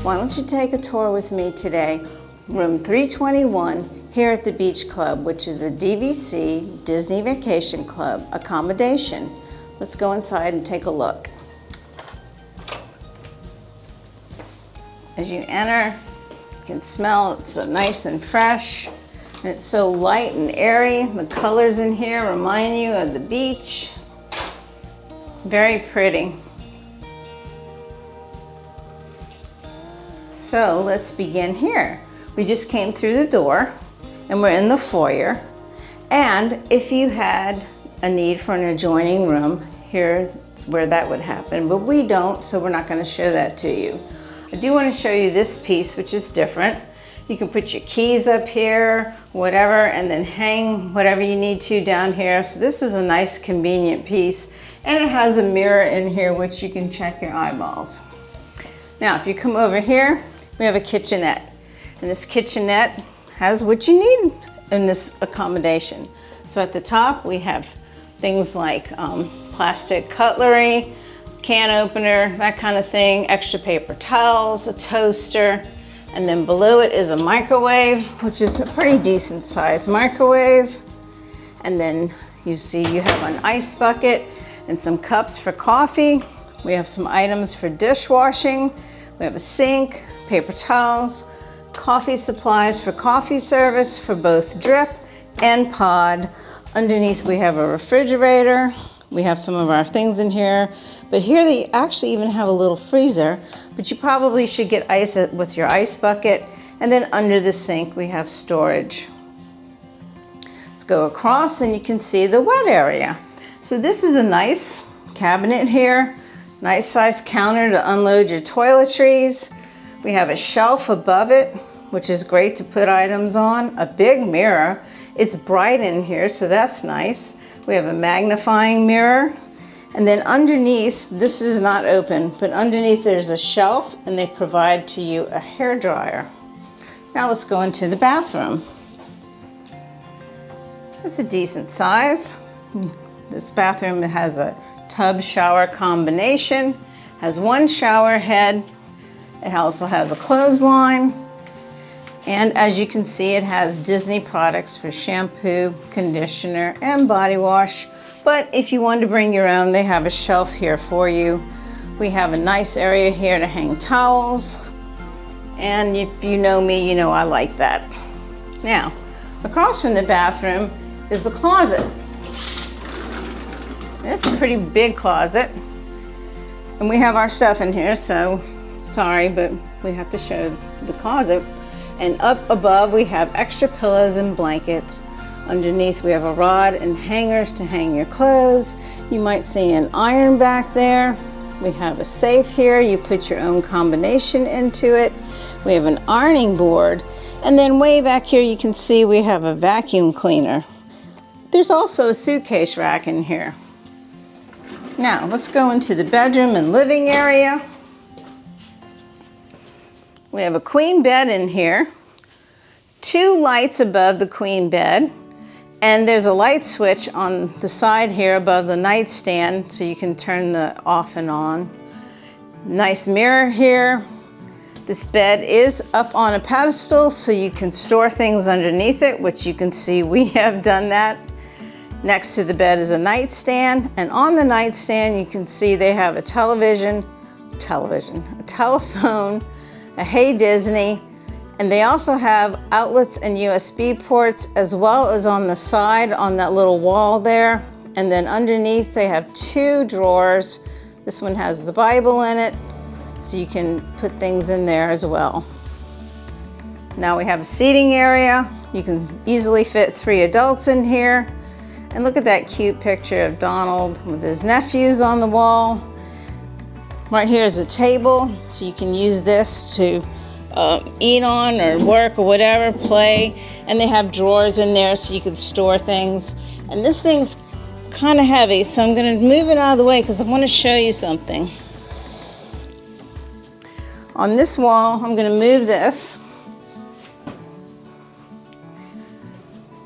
Why don't you take a tour with me today, room 321 here at the Beach Club, which is a DVC, Disney Vacation Club accommodation. Let's go inside and take a look. As you enter, you can smell it's so nice and fresh, and it's so light and airy. The colors in here remind you of the beach. Very pretty. So let's begin here. We just came through the door and we're in the foyer. And if you had a need for an adjoining room, here's where that would happen, but we don't, so we're not going to show that to you. I do want to show you this piece, which is different. You can put your keys up here, whatever, and then hang whatever you need to down here. So this is a nice convenient piece, and it has a mirror in here which you can check your eyeballs. Now if you come over here, we have a kitchenette, and this kitchenette has what you need in this accommodation. So at the top we have things like plastic cutlery, can opener, that kind of thing, extra paper towels, a toaster, and then below it is a microwave, which is a pretty decent sized microwave. And then you see you have an ice bucket and some cups for coffee. We have some items for dishwashing. We have a sink, paper towels, coffee supplies for coffee service for both drip and pod. Underneath we have a refrigerator. We have some of our things in here, but here they actually even have a little freezer, but you probably should get ice with your ice bucket. And then under the sink we have storage. Let's go across and you can see the wet area. So this is a nice cabinet here, nice size counter to unload your toiletries. We have a shelf above it, which is great to put items on, a big mirror. It's bright in here, so that's nice. We have a magnifying mirror. And then underneath, this is not open, but underneath there's a shelf and they provide to you a hair dryer. Now let's go into the bathroom. It's a decent size. This bathroom has a tub shower combination, has one shower head. It also has a clothesline. And as you can see, it has Disney products for shampoo, conditioner, and body wash. But if you want to bring your own, they have a shelf here for you. We have a nice area here to hang towels. And if you know me, you know I like that. Now, across from the bathroom is the closet. And it's a pretty big closet. And we have our stuff in here, so sorry, but we have to show the closet. And up above we have extra pillows and blankets. Underneath we have a rod and hangers to hang your clothes. You might see an iron back there. We have a safe here. You put your own combination into it. We have an ironing board. And then way back here you can see we have a vacuum cleaner. There's also a suitcase rack in here. Now let's go into the bedroom and living area. We have a queen bed in here, 2 lights above the queen bed, and there's a light switch on the side here above the nightstand so you can turn the off and on. Nice mirror here. This bed is up on a pedestal so you can store things underneath it, which you can see we have done that. Next to the bed is a nightstand, and on the nightstand you can see they have a telephone, a Hey Disney, and they also have outlets and USB ports, as well as on the side on that little wall there. And then underneath they have 2 drawers. This one has the Bible in it, so you can put things in there as well. Now we have a seating area. You can easily fit 3 adults in here. And look at that cute picture of Donald with his nephews on the wall. Right here is a table, so you can use this to eat on or work or whatever, play. And they have drawers in there so you can store things. And this thing's kind of heavy, so I'm going to move it out of the way because I want to show you something. On this wall, I'm going to move this.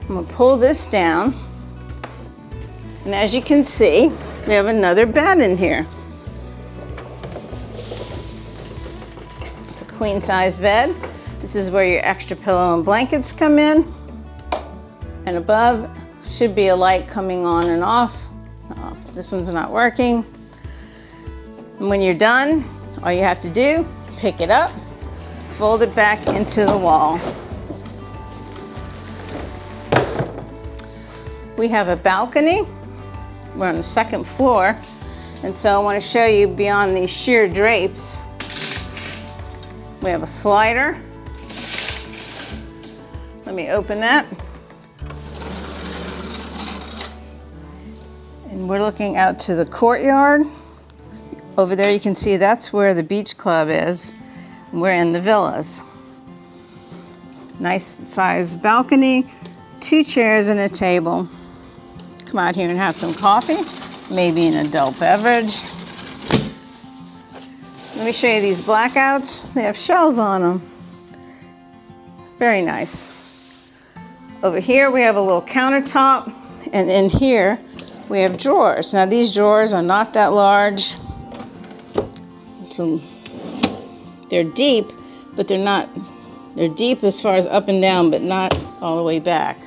I'm going to pull this down. And as you can see, we have another bed in here. queen size bed. This is where your extra pillow and blankets come in. And above should be a light coming on and off. Oh, this one's not working. And when you're done, all you have to do, pick it up, fold it back into the wall. We have a balcony. We're on the second floor. And so I want to show you beyond these sheer drapes. We have a slider. Let me open that. And we're looking out to the courtyard. Over there you can see that's where the beach club is. We're in the villas. Nice sized balcony, 2 chairs and a table. Come out here and have some coffee, maybe an adult beverage. Let me show you these blackouts. They have shells on them. Very nice. Over here we have a little countertop, and in here we have drawers. Now these drawers are not that large. So they're deep, but they're deep as far as up and down, but not all the way back.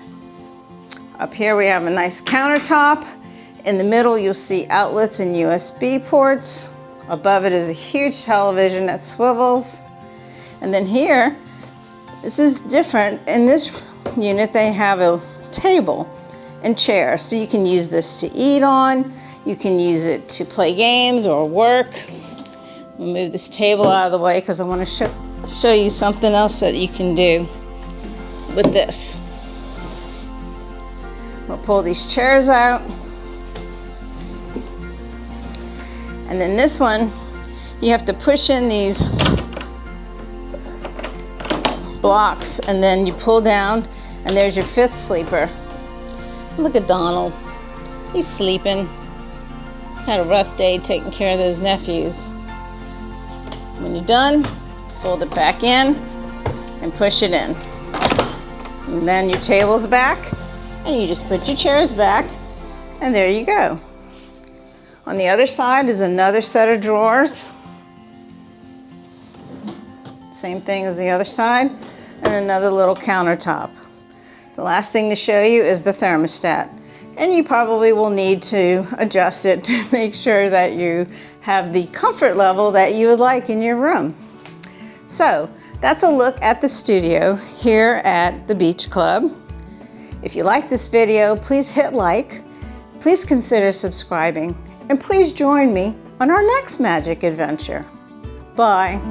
Up here we have a nice countertop. In the middle you'll see outlets and USB ports. Above it is a huge television that swivels. And then here, this is different. In this unit they have a table and chair, so you can use this to eat on, you can use it to play games or work. I'll move this table out of the way because I want to show you something else that you can do with this. We'll pull these chairs out. And then this one, you have to push in these blocks and then you pull down and there's your 5th sleeper. Look at Donald. He's sleeping. Had a rough day taking care of those nephews. When you're done, fold it back in and push it in. And then your table's back. And you just put your chairs back, and there you go. On the other side is another set of drawers. Same thing as the other side, and another little countertop. The last thing to show you is the thermostat. And you probably will need to adjust it to make sure that you have the comfort level that you would like in your room. So that's a look at the studio here at the Beach Club. If you like this video, please hit like, please consider subscribing, and please join me on our next magic adventure. Bye.